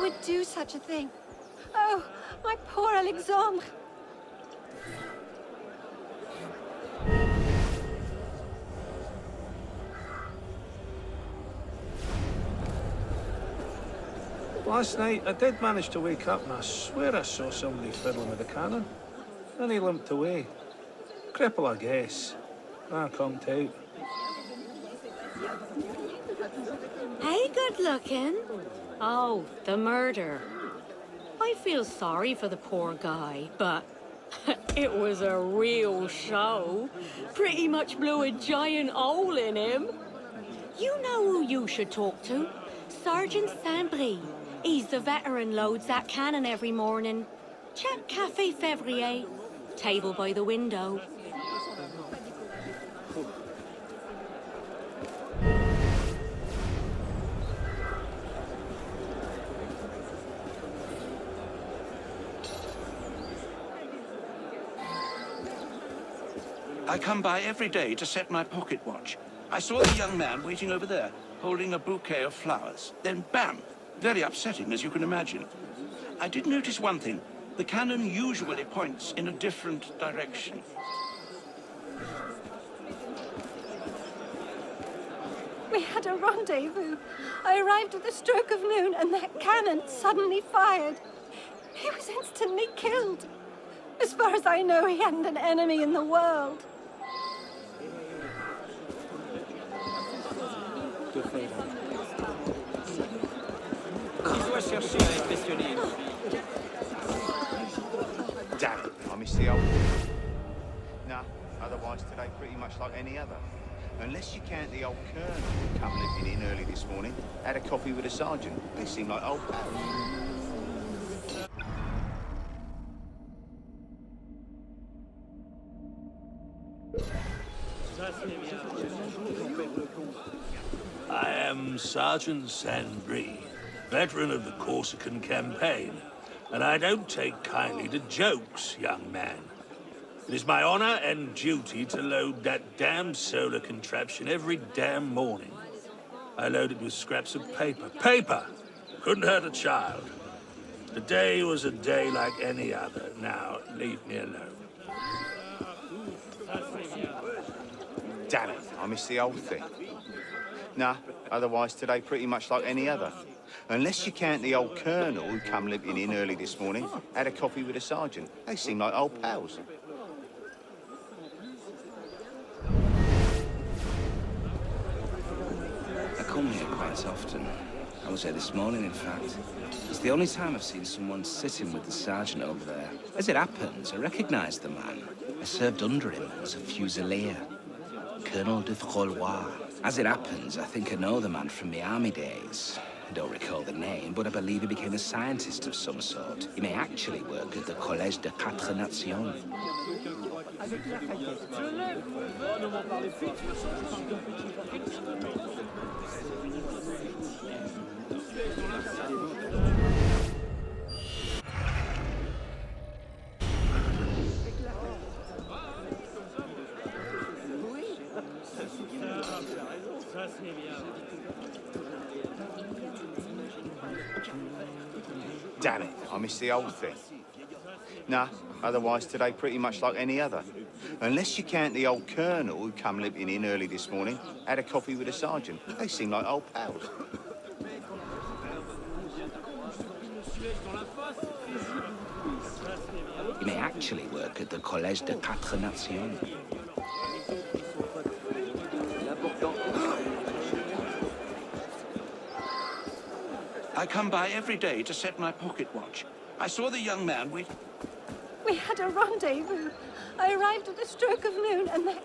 would do such a thing. Oh, my poor Alexandre. Last night, I did manage to wake up and I swear I saw somebody fiddling with the cannon. Then he limped away. Cripple, I guess. I can't out. Hey, good looking. Oh, the murder. I feel sorry for the poor guy, but it was a real show. Pretty much blew a giant hole in him. You know who you should talk to? Sergeant Saint-Brie. He's the veteran loads that cannon every morning. Check Café Fevrier. Table by the window. I come by every day to set my pocket watch. I saw the young man waiting over there, holding a bouquet of flowers. Then bam! Very upsetting, as you can imagine. I did notice one thing. The cannon usually points in a different direction. We had a rendezvous. I arrived at the stroke of noon and that cannon suddenly fired. He was instantly killed. As far as I know, he hadn't an enemy in the world. Damn it, I missed the old... Nah, otherwise today pretty much like any other. Unless you count the old colonel who come limping in early this morning, had a coffee with a sergeant. They seem like old pals. I am Sergeant Saint-Brie, veteran of the Corsican campaign, and I don't take kindly to jokes, young man. It is my honor and duty to load that damn solar contraption every damn morning. I load it with scraps of paper. Paper! Couldn't hurt a child. The day was a day like any other. Now, leave me alone. Damn it, I missed the old thing. Nah, otherwise today pretty much like any other. Unless you count the old colonel who come limping in early this morning, had a coffee with a sergeant. They seem like old pals. I come here quite often. I was here this morning, in fact. It's the only time I've seen someone sitting with the sergeant over there. As it happens, I recognise the man. I served under him as a fusilier. Colonel de Frolois. As it happens, I think I know the man from the army days. I don't recall the name, but I believe he became a scientist of some sort. He may actually work at the Collège des Quatre Nations. Damn it, I missed the old thing. Nah, otherwise today pretty much like any other. Unless you count the old colonel who come limping in early this morning, had a coffee with a sergeant. They seem like old pals. He may actually work at the Collège des Quatre Nations. I come by every day to set my pocket watch. I saw the young man wait... We had a rendezvous. I arrived at the stroke of noon and that...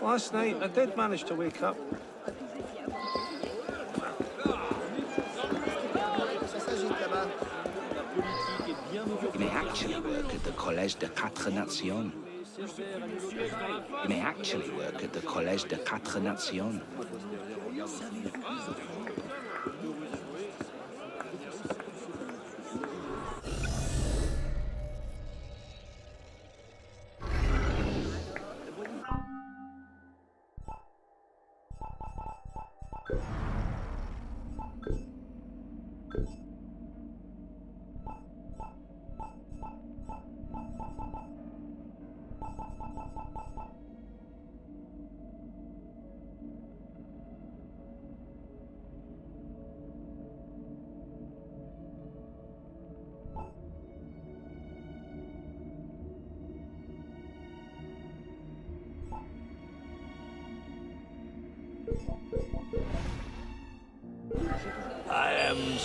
Last night, I did manage to wake up. He may actually work at the Collège des Quatre Nations. He may actually work at the Collège des Quatre Nations.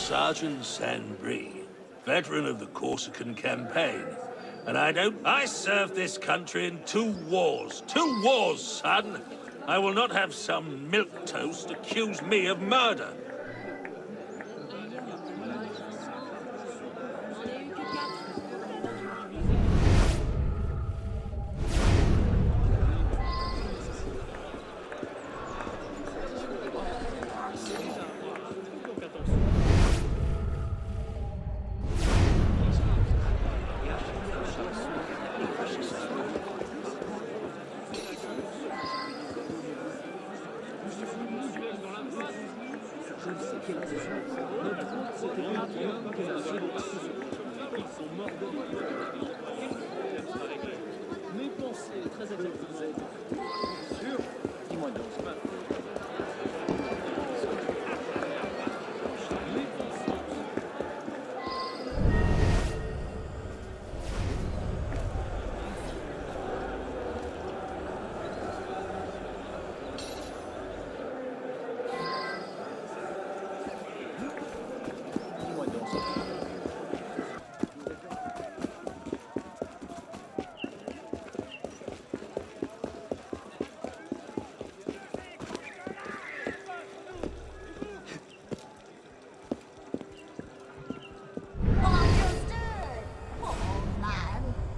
Sergeant Sandbrie, veteran of the Corsican campaign. And I served this country in 2 wars. 2 wars, son! I will not have some milquetoast accuse me of murder.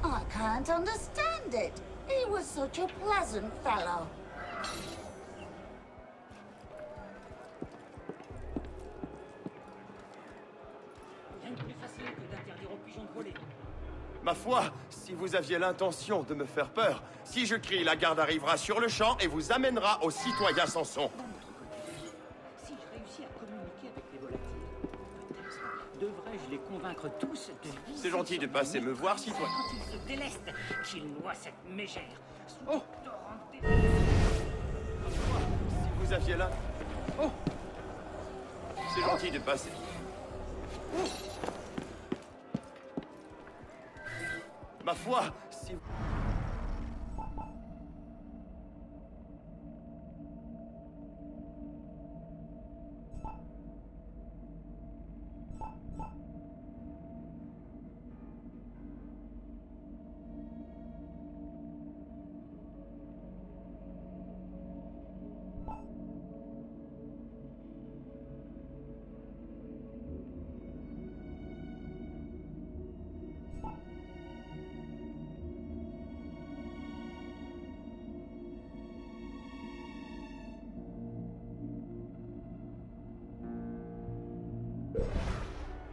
I can't understand it. He was such a pleasant fellow. Ma foi, si vous aviez l'intention de me faire peur, si je crie, la garde arrivera sur le champ et vous amènera aux citoyens Samson. Si je réussis à communiquer avec les volatiles, devrais-je les convaincre tous de visiter... C'est gentil de passer me voir, citoyen. Quand ils se délestent, qu'ils noient cette mégère. Oh! Si vous aviez là... Oh! C'est gentil de passer. Oh! Ma foi, si...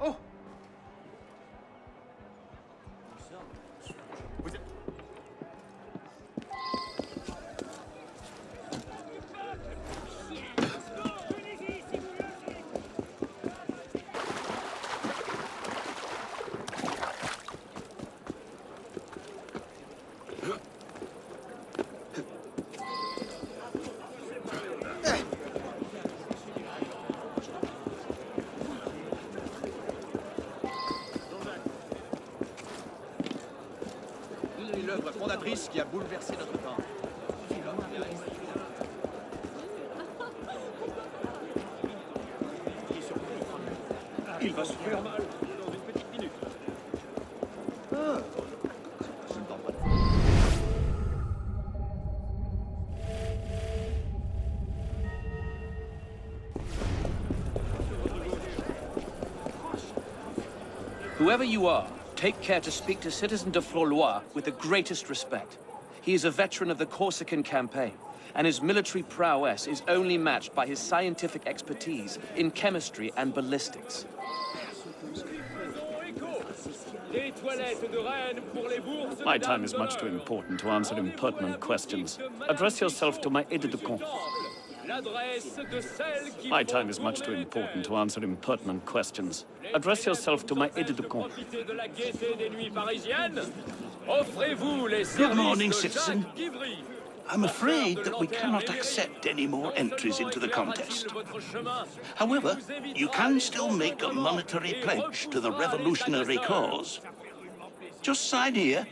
Oh! Vous êtes... L'œuvre fondatrice qui a bouleversé notre temps. Il va se faire mal dans une petite minute. Ah. Je ne parle pas de... Whoever you are, take care to speak to Citizen de Florlois with the greatest respect. He is a veteran of the Corsican campaign, and his military prowess is only matched by his scientific expertise in chemistry and ballistics. My time is much too important to answer impertinent questions. Address yourself to my aide-de-camp. My time is much too important to answer impertinent questions. Address yourself to my aide-de-camp. Good morning, citizen. I'm afraid that we cannot accept any more entries into the contest. However, you can still make a monetary pledge to the revolutionary cause. Just sign here.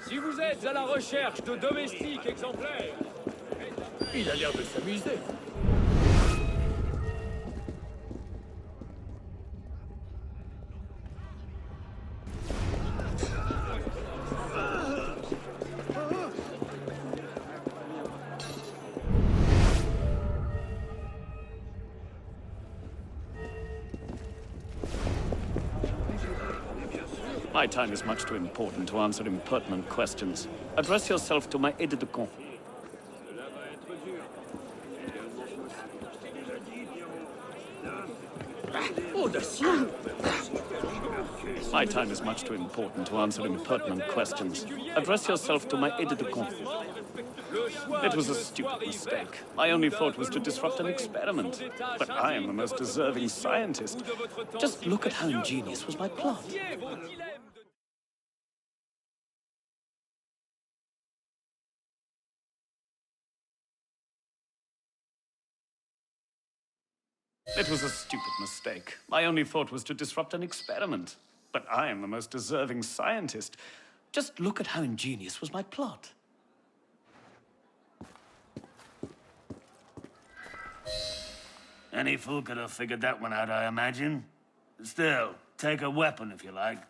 Si vous êtes à la recherche de domestiques exemplaires, il a l'air de s'amuser. My time is much too important to answer impertinent questions. Address yourself to my aide-de-camp. My time is much too important to answer impertinent questions. Address yourself to my aide-de-camp. It was a stupid mistake. My only thought was to disrupt an experiment. But I am the most deserving scientist. Just look at how ingenious was my plot. It was a stupid mistake. My only thought was to disrupt an experiment. But I am the most deserving scientist. Just look at how ingenious was my plot. Any fool could have figured that one out, I imagine. Still, take a weapon if you like.